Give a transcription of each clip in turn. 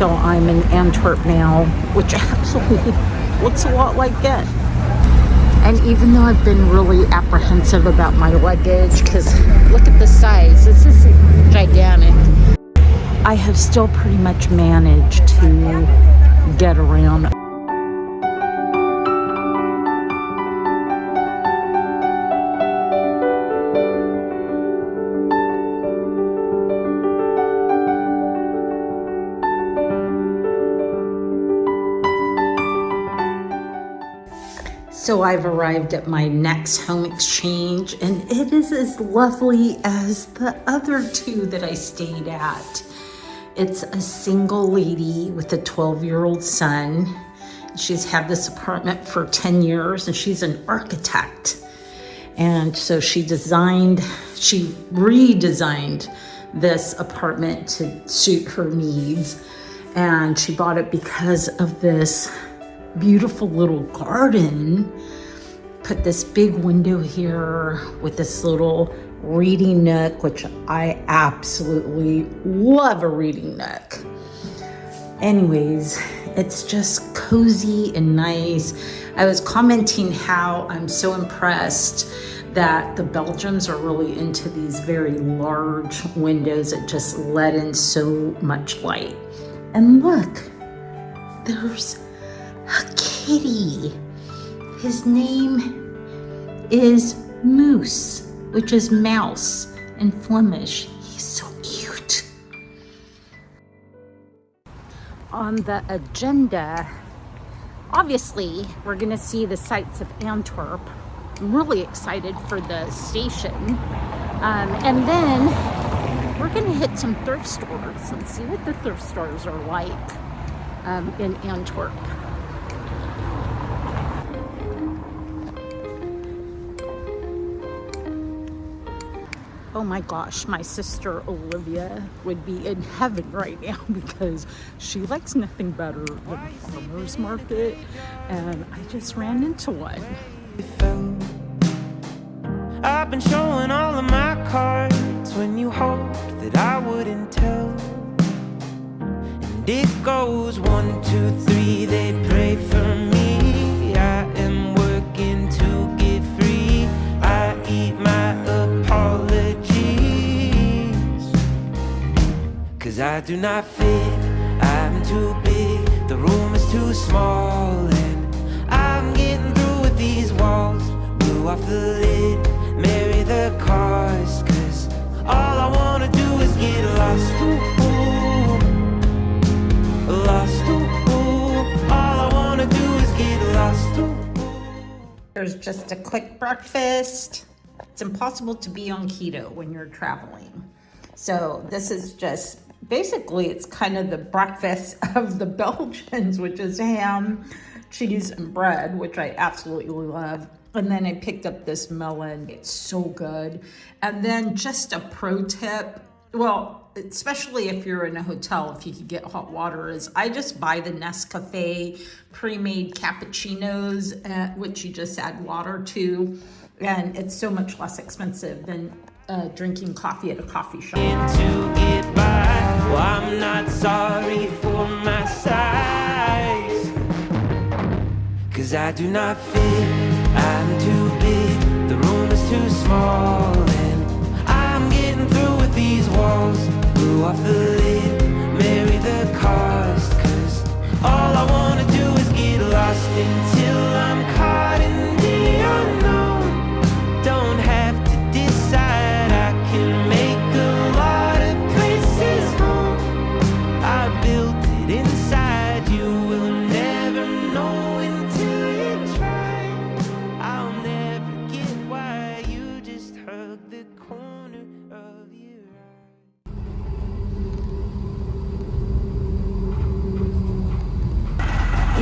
So I'm in Antwerp now, which actually looks a lot like it. And even though I've been really apprehensive about my luggage, because look at the size, this is gigantic, I have still pretty much managed to get around. So I've arrived at my next home exchange, and it is as lovely as the other two that I stayed at. It's a single lady with a 12-year-old son. She's had this apartment for 10 years, and she's an architect. And so she redesigned this apartment to suit her needs. And she bought it because of this beautiful little garden. Put this big window here with this little reading nook, which I absolutely love a reading nook. Anyways, it's just cozy and nice. I was commenting how I'm so impressed that the Belgians are really into these very large windows that just let in so much light. And look, there's a kitty. His name is Moose, which is mouse in Flemish. He's so cute. On the agenda, obviously, we're gonna see the sights of Antwerp. I'm really excited for the station. And then we're gonna hit some thrift stores and see what the thrift stores are like in Antwerp. Oh my gosh, my sister Olivia would be in heaven right now because she likes nothing better than farmer's market, and I just ran into one. I've been showing all of my cards when you hoped that I wouldn't tell. And it goes 1, 2, 3, they pray for me. I am working to get free. I eat my apologies, 'cause I do not fit, I'm too big, the room is too small, and I'm getting through with these walls. Blew off the lid, marry the cars, 'cause all I wanna do is get lost. Ooh, lost. Ooh, all I wanna do is get lost. Ooh. There's just a quick breakfast. It's impossible to be on keto when you're traveling. So this is just, basically it's kind of the breakfast of the Belgians, which is ham, cheese, and bread, which I absolutely love. And then I picked up this melon. It's so good. And then just a pro tip, well, especially if you're in a hotel, if you could get hot water, is I just buy the Nescafe pre-made cappuccinos, which you just add water to. And it's so much less expensive than drinking coffee at a coffee shop. To get by, well, I'm not sorry for my size, 'cause I do not fit, I'm too big, the room is too small, and I'm getting through with these walls. Blew off the lid, marry the cars, 'cause all I wanna do is get lost until I'm caught in the unknown. Don't have to decide, I can make a lot of places home. I built it inside, you will never know until you try. I'll never get why you just hug the corner of your eye.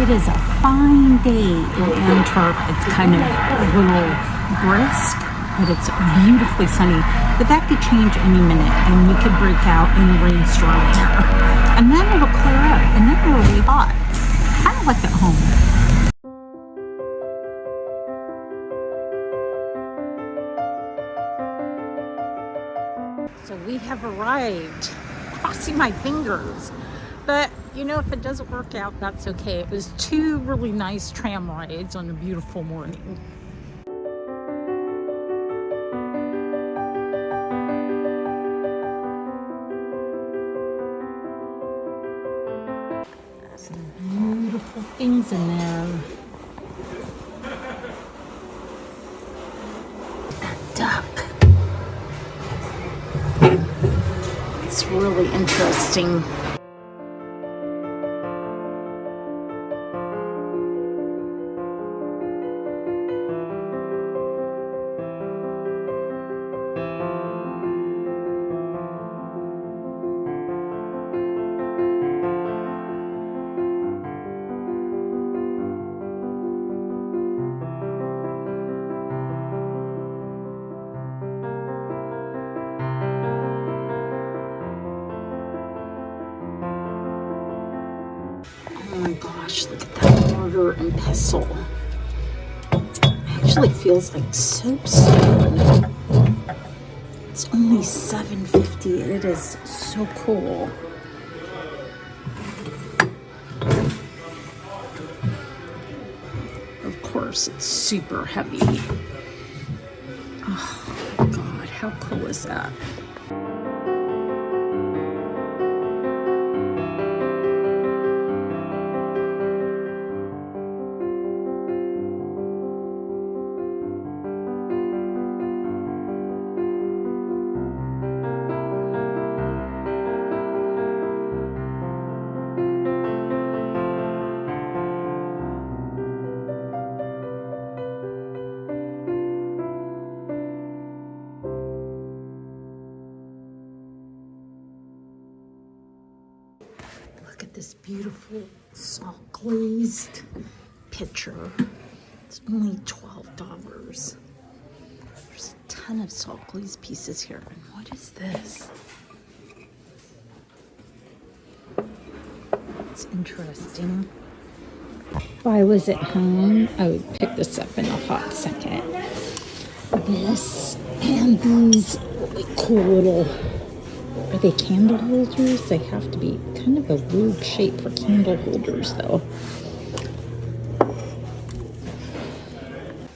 It is a fine day in Antwerp. It's kind of a little brisk, but it's beautifully sunny. But that could change any minute, and we could break out in a rainstorm there. And then it'll clear up, and then it'll be hot. Kind of like at home. So we have arrived. Crossing my fingers. But, you know, if it doesn't work out, that's okay. It was 2 really nice tram rides on a beautiful morning. Some beautiful things in there. That duck. It's really interesting. Oh my gosh, look at that mortar and pestle. It actually feels like soapstone. It's only $7.50. It is so cool. Of course, it's super heavy. Oh my God, how cool is that? Look at this beautiful salt glazed pitcher. It's only $12. There's a ton of salt glazed pieces here. And what is this? It's interesting. If I was at home, I would pick this up in a hot second. This and these really cool little, are they candle holders? They have to be kind of a weird shape for candle holders though.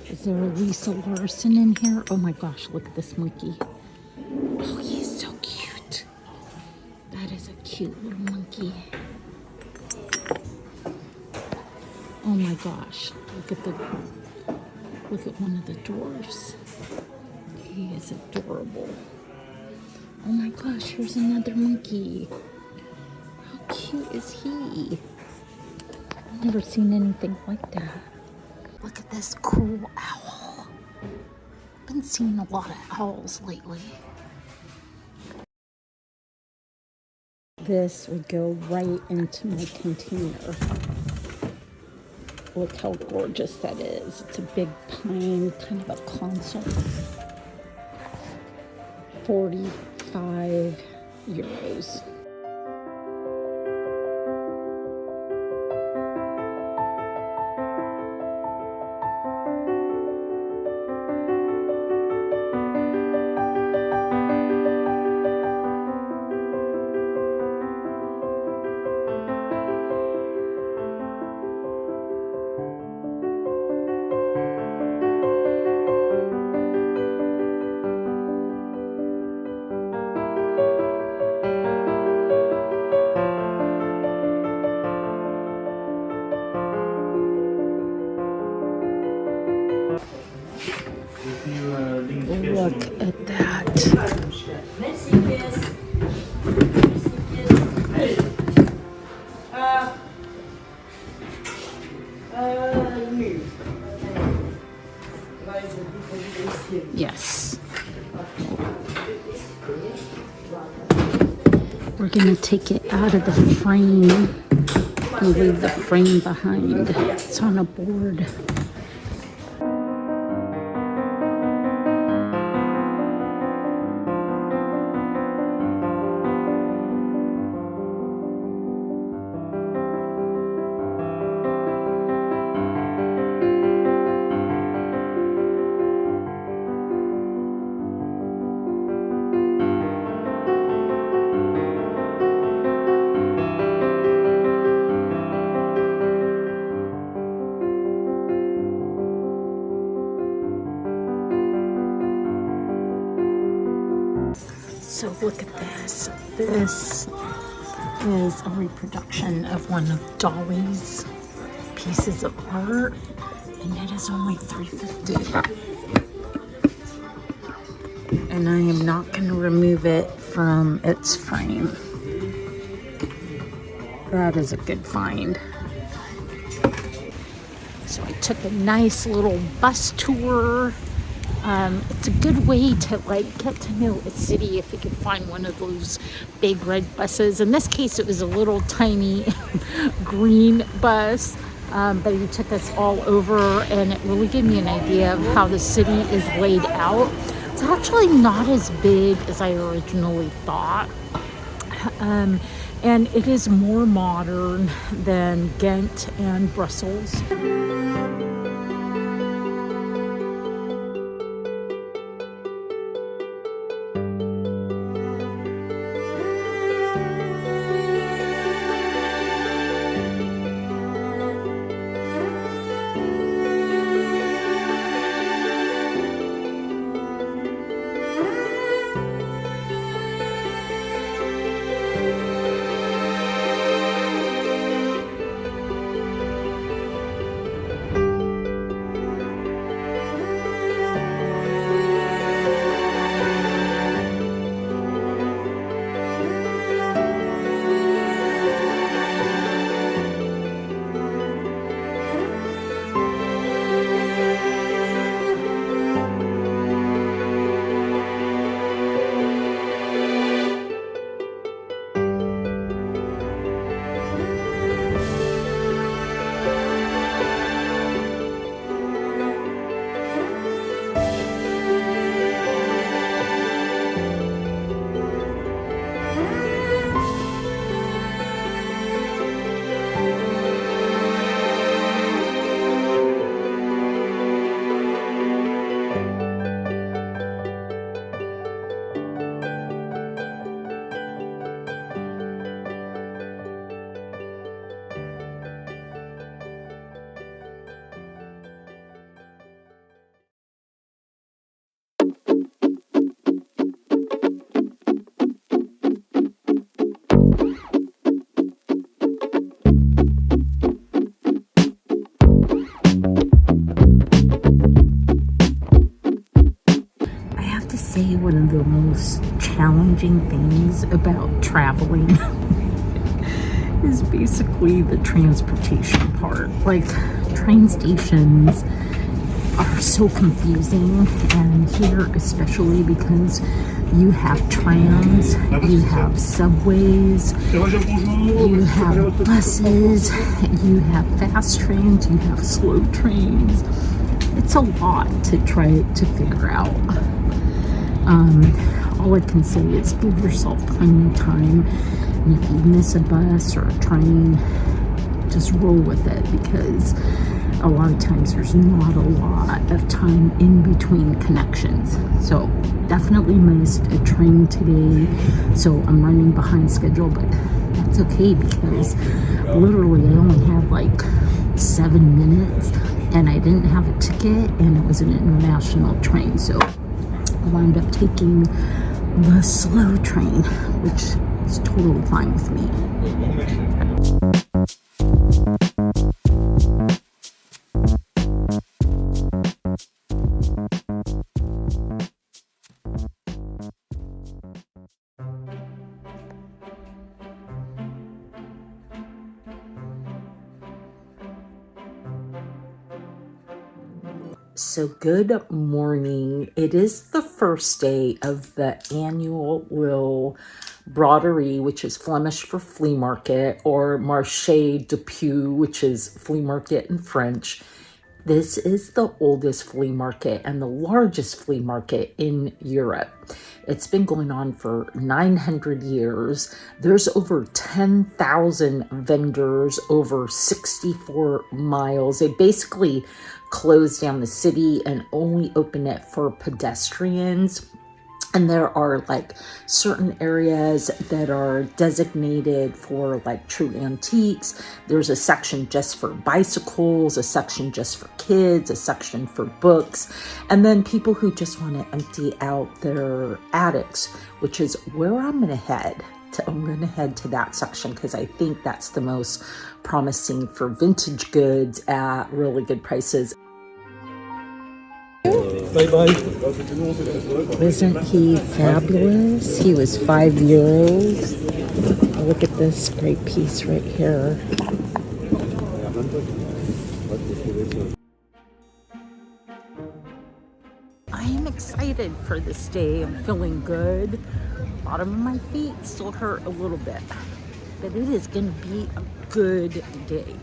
Is there a Lisa Larson in here? Oh my gosh, look at this monkey. Oh, he's so cute. That is a cute little monkey. Oh my gosh, look at one of the dwarfs. He is adorable. Oh my gosh, here's another monkey. How cute is he? I've never seen anything like that. Look at this cool owl. I've been seeing a lot of owls lately. This would go right into my container. Look how gorgeous that is. It's a big pine, kind of a console. 45 euros. Look at that. Yes. We're going to take it out of the frame and leave the frame behind. It's on a board. So look at this. This is a reproduction of one of Dolly's pieces of art, and it is only $3.50. And I am not going to remove it from its frame. That is a good find. So I took a nice little bus tour. It's a good way to like get to know a city if you could find one of those big red buses. In this case, it was a little tiny green bus, but he took us all over, and it really gave me an idea of how the city is laid out. It's actually not as big as I originally thought. And it is more modern than Ghent and Brussels. One of the most challenging things about traveling is basically the transportation part. Like, train stations are so confusing, and here especially because you have trams, you have subways, you have buses, you have fast trains, you have slow trains. It's a lot to try to figure out. All I can say is give yourself plenty of time, and if you miss a bus or a train, just roll with it, because a lot of times there's not a lot of time in between connections. So definitely missed a train today, so I'm running behind schedule, but that's okay because literally I only had like 7 minutes and I didn't have a ticket, and it was an international train, so I wound up taking the slow train, which is totally fine with me. So good morning. It is the first day of the annual Lille Braderie, which is Flemish for flea market, or Marché de Puy, which is flea market in French. This is the oldest flea market and the largest flea market in Europe. It's been going on for 900 years. There's over 10,000 vendors over 64 miles. They basically closed down the city and only open it for pedestrians. And there are like certain areas that are designated for like true antiques. There's a section just for bicycles, a section just for kids, a section for books, and then people who just want to empty out their attics, which is where I'm going to head. I'm going to head to that section because I think that's the most promising for vintage goods at really good prices. Isn't he fabulous? He was €5. Look at this great piece right here. I am excited for this day. I'm feeling good. Bottom of my feet still hurt a little bit, but it is going to be a good day.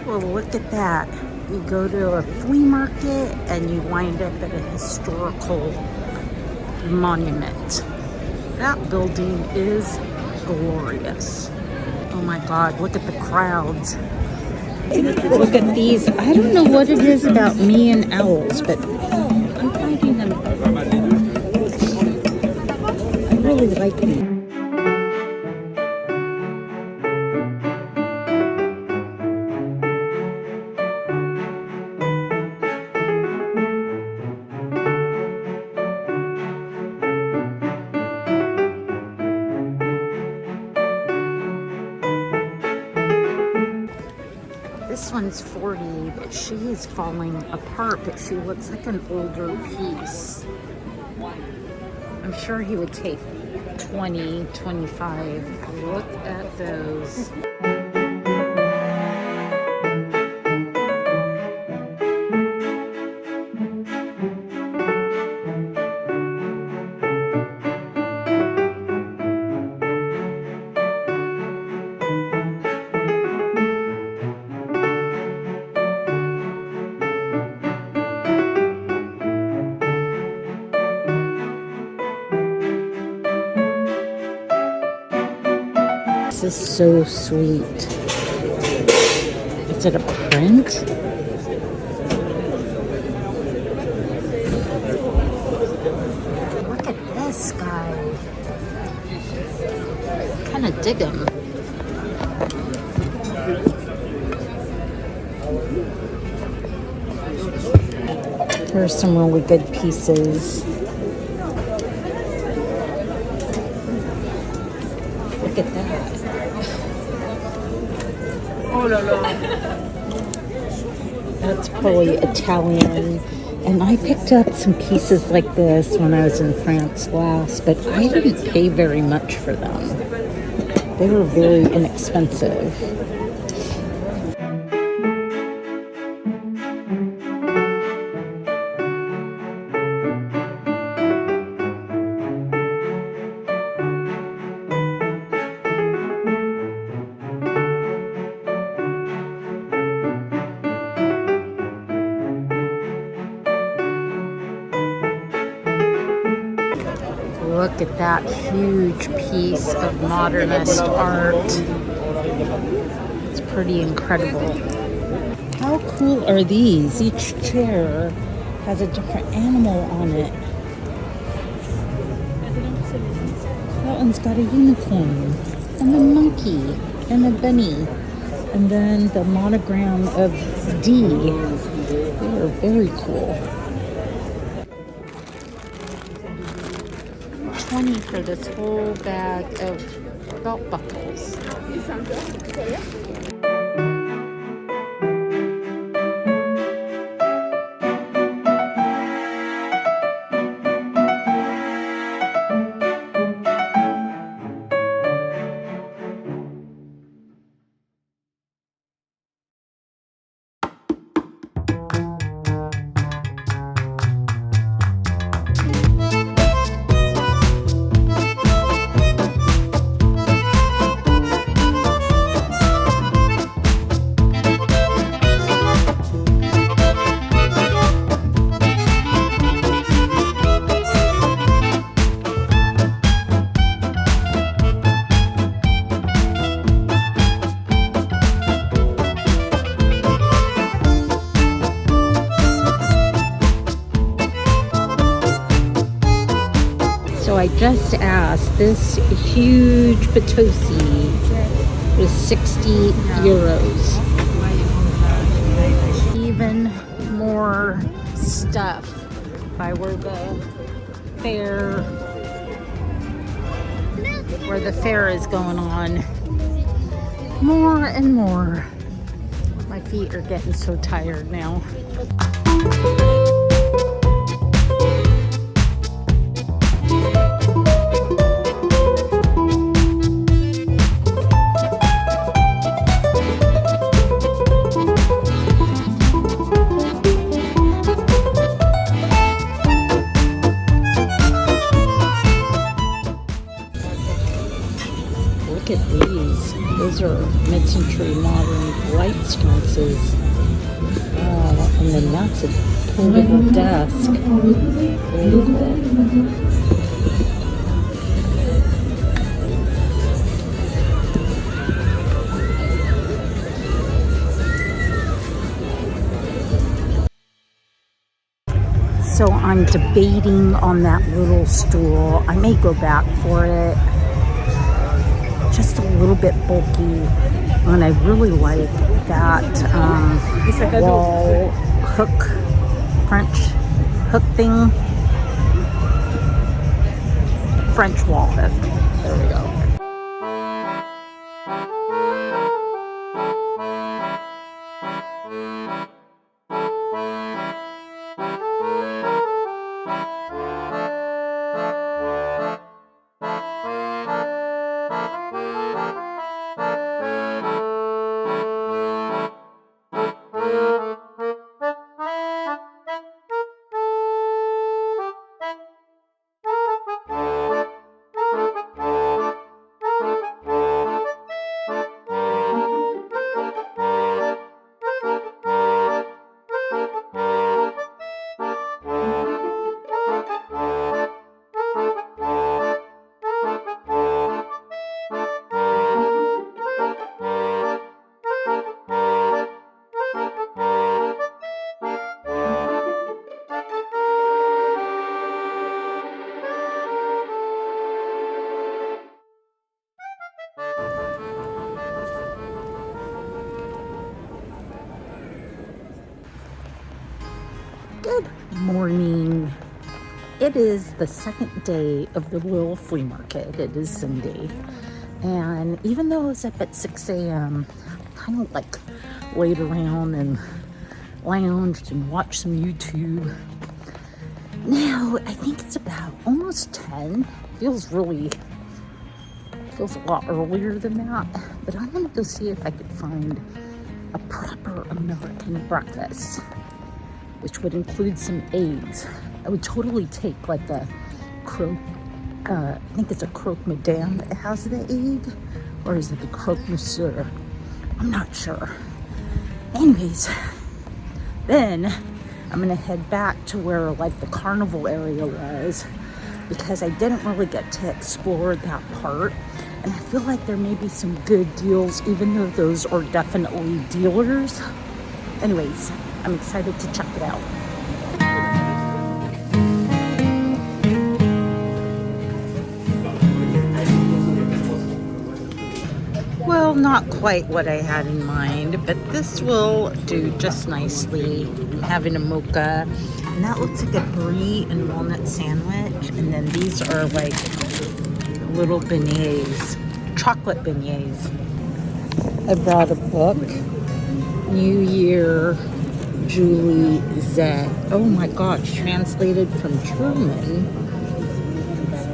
Well, look at that. You go to a flea market and you wind up at a historical monument. That building is glorious. Oh my God, look at the crowds. Look at these. I don't know what it is about me and owls, but I'm finding them. I really like them. This one's 40, but she is falling apart, but she looks like an older piece. I'm sure he would take 20, 25. Look at those. This is so sweet. Is it a print? Look at this guy. Kind of dig him. Here's some really good pieces. Look at that. That's probably Italian. And I picked up some pieces like this when I was in France last, but I didn't pay very much for them. They were very inexpensive. Look at that huge piece of modernist art. It's pretty incredible. How cool are these? Each chair has a different animal on it. That one's got a unicorn and a monkey and a bunny. And then the monogram of D. They are very cool. 20 for this whole bag of belt buckles. just asked. This huge Potosi was 60 euros. Even more stuff by where the fair is going on. More and more. My feet are getting so tired now. Look at these. Those are mid-century modern light sconces. And then that's a portable desk. Very cool. So I'm debating on that little stool. I may go back for it. Just a little bit bulky, and I really like that wall hook, French hook thing. French wall hook. There we go. Good morning. It is the second day of the Lille flea market. It is Sunday. And even though I was up at 6 a.m., I kind of like laid around and lounged and watched some YouTube. Now, I think it's about almost 10. Feels a lot earlier than that. But I'm gonna go see if I could find a proper American breakfast, which would include some eggs. I would totally take like a croque, I think it's a croque madame that has the egg, or is it the croque monsieur? I'm not sure. Anyways, then I'm gonna head back to where like the carnival area was, because I didn't really get to explore that part. And I feel like there may be some good deals, even though those are definitely dealers. Anyways, I'm excited to check it out. Well, not quite what I had in mind, but this will do just nicely. I'm having a mocha, and that looks like a brie and walnut sandwich. And then these are like little beignets, chocolate beignets. I brought a book, New Year, Julie Z. Oh my gosh, translated from German.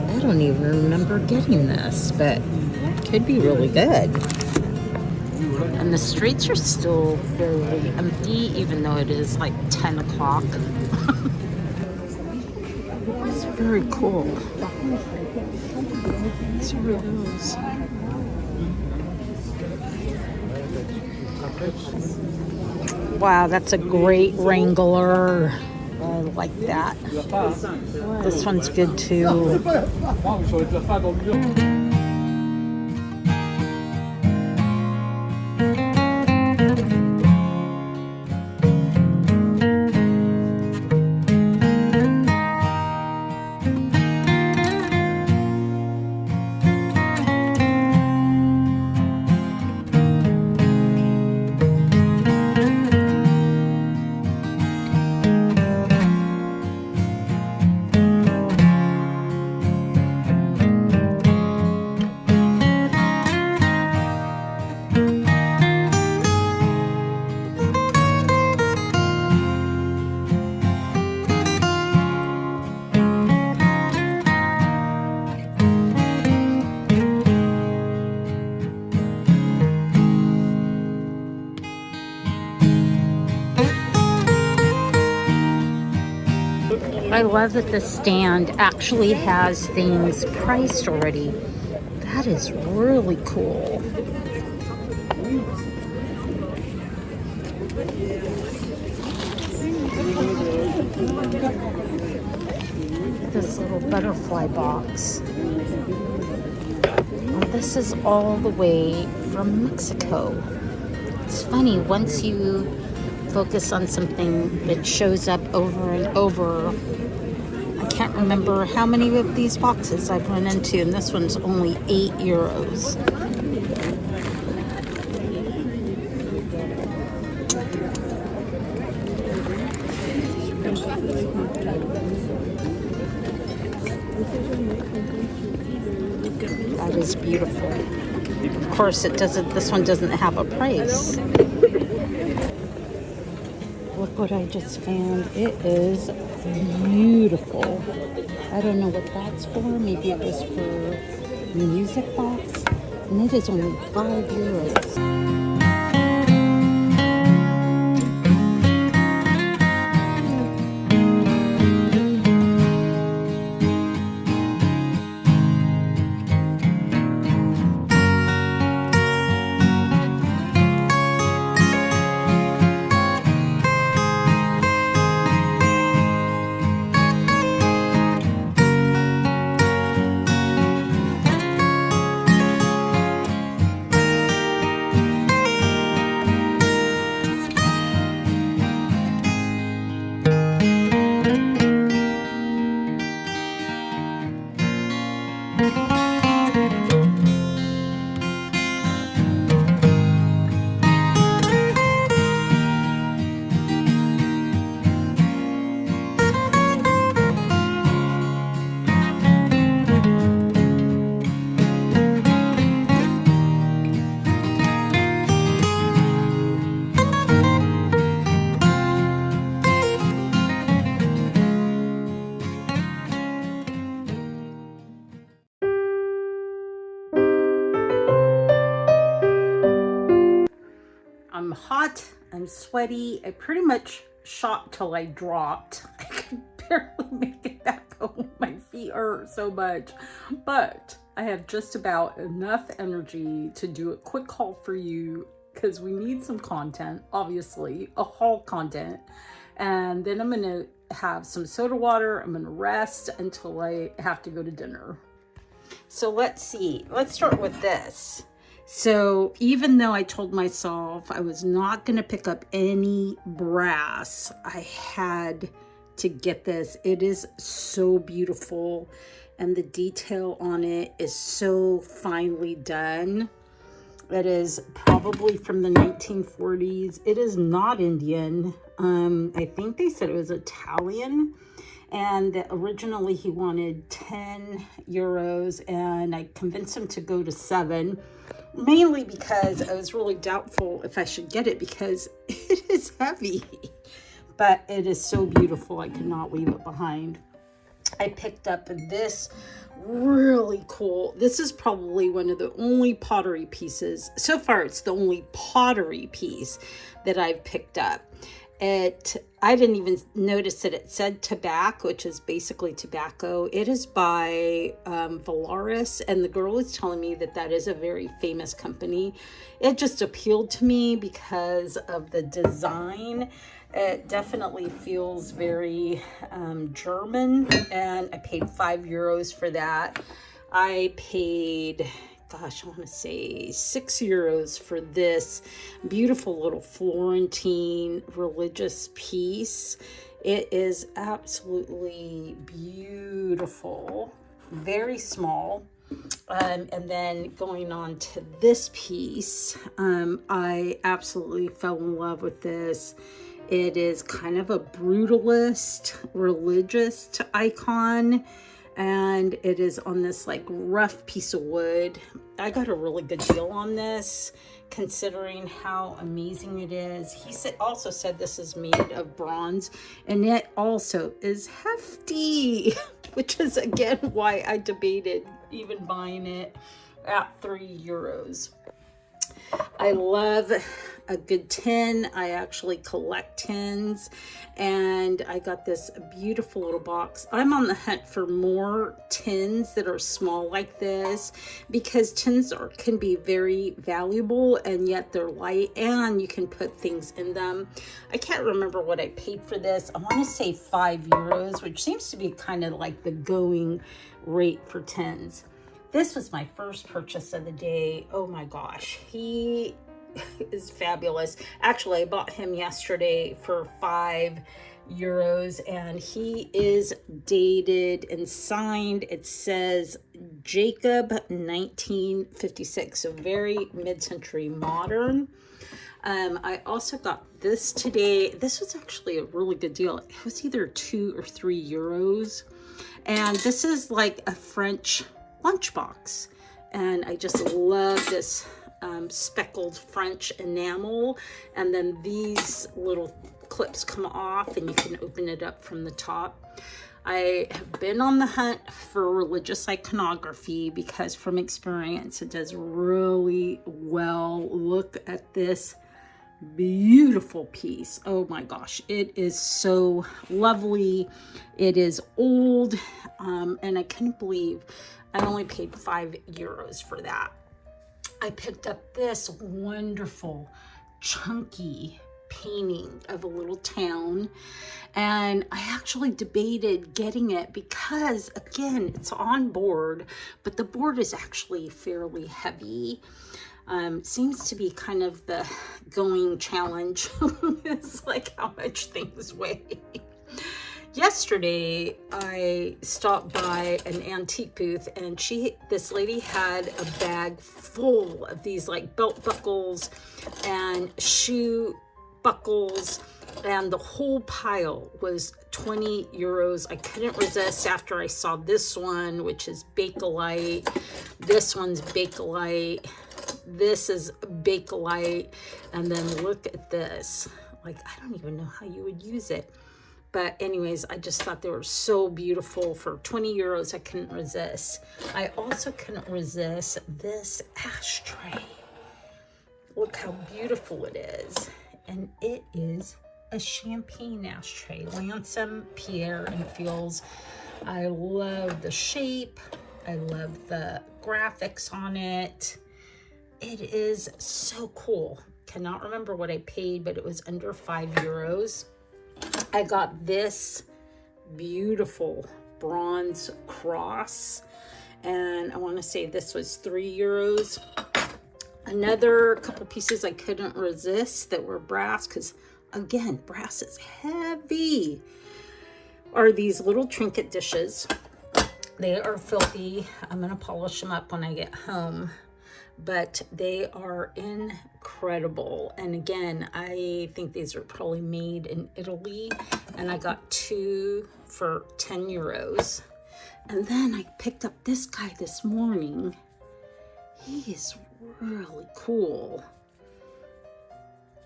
I don't even remember getting this, but it could be really good. And the streets are still fairly empty, even though it is like 10 o'clock. It's very cool. Let's see where it goes. Wow, that's a great Wrangler. I like that. This one's good too. I love that the stand actually has things priced already. That is really cool. This little butterfly box. Oh, this is all the way from Mexico. It's funny, once you focus on something that shows up over and over. I can't remember how many of these boxes I've run into, and this one's only €8. That is beautiful. Of course, this one doesn't have a price. Look what I just found. It is beautiful. I don't know what that's for. Maybe it was for music box. And it is only €5. I'm hot, I'm sweaty, I pretty much shot till I dropped. I could barely make it back home. My feet hurt so much. But I have just about enough energy to do a quick haul for you because we need some content, obviously, a haul content. And then I'm gonna have some soda water. I'm gonna rest until I have to go to dinner. So let's see, let's start with this. So even though I told myself I was not going to pick up any brass, I had to get this. It is so beautiful and the detail on it is so finely done. It is probably from the 1940s. It is not Indian. I think they said it was Italian. And that originally he wanted €10 and I convinced him to go to 7, mainly because I was really doubtful if I should get it because it is heavy, but it is so beautiful. I could not leave it behind. I picked up this really cool, this is probably one of the only pottery pieces. So far, it's the only pottery piece that I've picked up. I didn't even notice that it said tobacco, which is basically tobacco. It is by Resellers, and the girl is telling me that that is a very famous company. It just appealed to me because of the design. It definitely feels very German, and I paid €5 for that. I paid, gosh, I want to say €6 for this beautiful little Florentine religious piece. It is absolutely beautiful, very small. And then going on to this piece, I absolutely fell in love with this. It is kind of a brutalist religious icon. And it is on this like rough piece of wood. I got a really good deal on this considering how amazing it is. He also said this is made of bronze and it also is hefty, which is again why I debated even buying it at €3. I love a good tin. I actually collect tins, and I got this beautiful little box. I'm on the hunt for more tins that are small like this, because tins can be very valuable, and yet they're light and you can put things in them. I can't remember what I paid for this. I want to say €5, which seems to be kind of like the going rate for tins. This was my first purchase of the day. Oh my gosh, he is fabulous. Actually, I bought him yesterday for €5, and he is dated and signed. It says Jacob 1956, so very mid-century modern. I also got this today. This was actually a really good deal. It was either €2 or €3, and this is like a French lunchbox, and I just love this speckled French enamel, and then these little clips come off and you can open it up from the top. I have been on the hunt for religious iconography because from experience it does really well. Look at this beautiful piece. Oh my gosh, it is so lovely. It is old, and I can't believe I only paid €5 for that. I picked up this wonderful chunky painting of a little town, and I actually debated getting it because, again, it's on board, but the board is actually fairly heavy. Seems to be kind of the going challenge. It's like how much things weigh. Yesterday, I stopped by an antique booth, and this lady had a bag full of these like belt buckles and shoe buckles, and the whole pile was €20. I couldn't resist after I saw this one, which is Bakelite. This one's Bakelite. This is Bakelite. And then look at this. Like, I don't even know how you would use it. But anyways, I just thought they were so beautiful. For €20, I couldn't resist. I also couldn't resist this ashtray. Look how beautiful it is. And it is a champagne ashtray. Lansom, Pierre and Fields. I love the shape. I love the graphics on it. It is so cool. Cannot remember what I paid, but it was under €5. I got this beautiful bronze cross, and I want to say this was €3. Another couple pieces I couldn't resist that were brass, because again, brass is heavy, are these little trinket dishes. They are filthy. I'm going to polish them up when I get home, but they are incredible. And again, I think these are probably made in Italy, and I got 2 for €10. And then I picked up this guy this morning. He is really cool.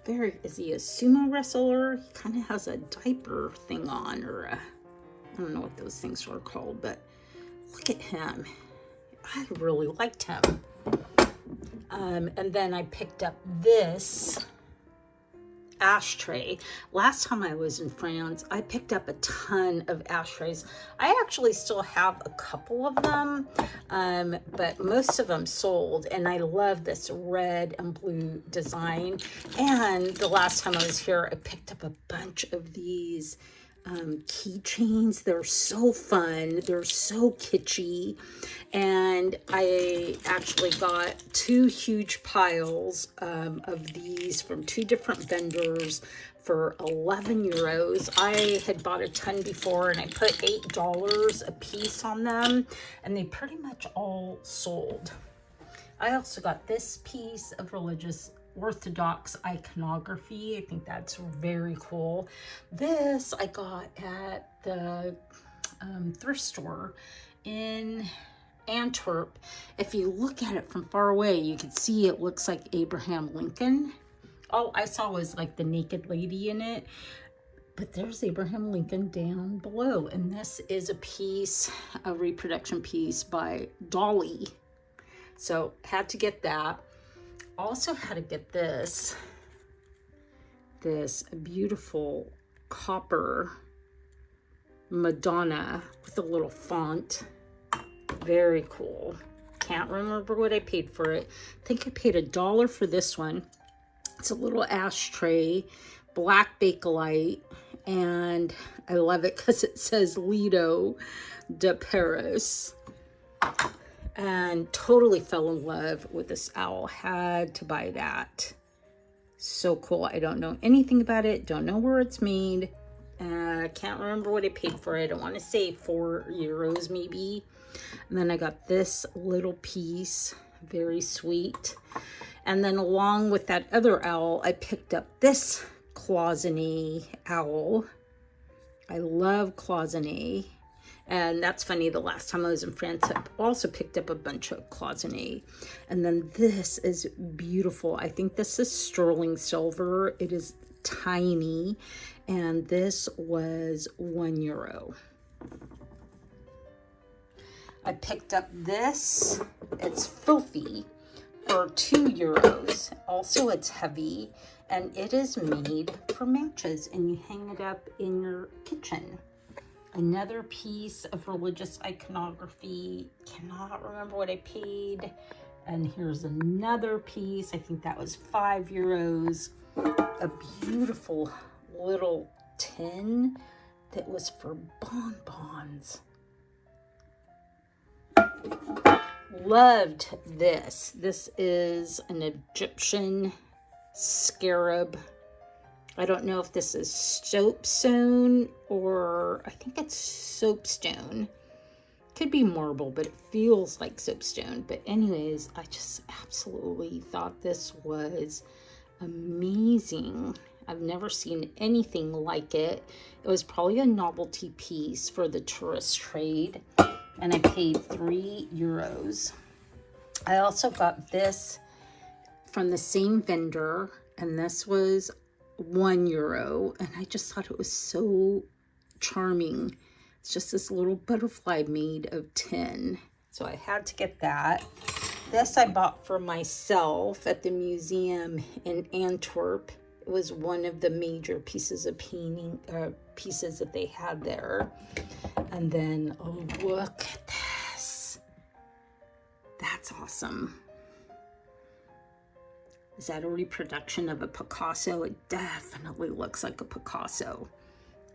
Is he a sumo wrestler? He kind of has a diaper thing on, or I don't know what those things are called, but look at him. I really liked him. And then I picked up this ashtray. Last time I was in France, I picked up a ton of ashtrays. I actually still have a couple of them, but most of them sold, and I love this red and blue design. And the last time I was here, I picked up a bunch of these keychains. They're so fun. They're so kitschy. And I actually got 2 huge piles of these from 2 different vendors for €11. I had bought a ton before, and I put $8 a piece on them, and they pretty much all sold. I also got this piece of religious Orthodox iconography. I think that's very cool. This I got at the thrift store in Antwerp. If you look at it from far away, you can see it looks like Abraham Lincoln. All I saw was like the naked lady in it, but there's Abraham Lincoln down below. And this is a piece, a reproduction piece by Dolly. So had to get that. Also had to get this. this beautiful copper Madonna with a little font. Very cool. Can't remember what I paid for it. I think I paid $1 for this one. It's a little ashtray, black Bakelite, and I love it because it says Lido de Paris. And totally fell in love with this owl. Had to buy that. So cool. I don't know anything about it. Don't know where it's made. Can't remember what I paid for it. I want to say €4 maybe. And then I got this little piece. Very sweet. And then along with that other owl, I picked up this cloisonne owl. I love cloisonne. And that's funny, the last time I was in France, I also picked up a bunch of cloisonne. And then this is beautiful. I think this is sterling silver. It is tiny. And this was €1. I picked up this. It's filthy for €2. Also, it's heavy. And it is made for matches. And you hang it up in your kitchen. Another piece of religious iconography. Cannot remember what I paid. And here's another piece. I think that was €5. A beautiful little tin that was for bonbons. Loved this. This is an Egyptian scarab. I don't know if this is soapstone or I think it's soapstone. Could be marble, but it feels like soapstone. But anyways, I just absolutely thought this was amazing. I've never seen anything like it. It was probably a novelty piece for the tourist trade. And I paid €3. I also got this from the same vendor. And this was €1, and I just thought it was so charming. It's just this little butterfly made of tin, so I had to get that. This I bought for myself at the museum in Antwerp. It was one of the major pieces of painting pieces that they had there. And then, oh, look at this. That's awesome. Is that a reproduction of a Picasso? It definitely looks like a Picasso.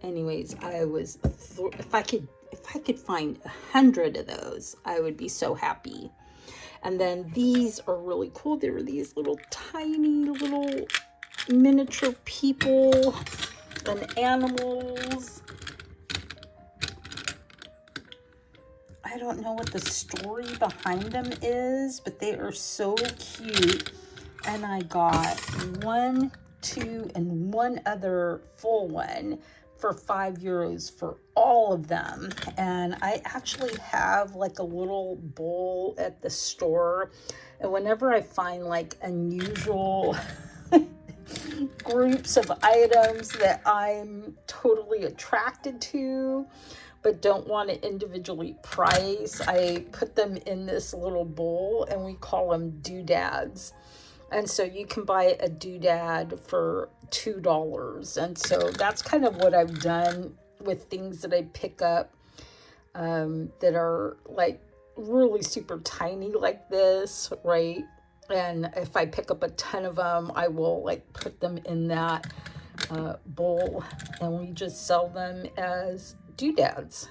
Anyways, I was, if I could find 100 of those, I would be so happy. And then these are really cool. They were these little tiny little miniature people and animals. I don't know what the story behind them is, but they are so cute. And I got 1, 2, and one other full one for €5 for all of them. And I actually have like a little bowl at the store. And whenever I find like unusual groups of items that I'm totally attracted to, but don't want to individually price, I put them in this little bowl and we call them doodads. And so you can buy a doodad for $2. And so that's kind of what I've done with things that I pick up that are like really super tiny like this, right? And if I pick up a ton of them, I will like put them in that bowl and we just sell them as doodads.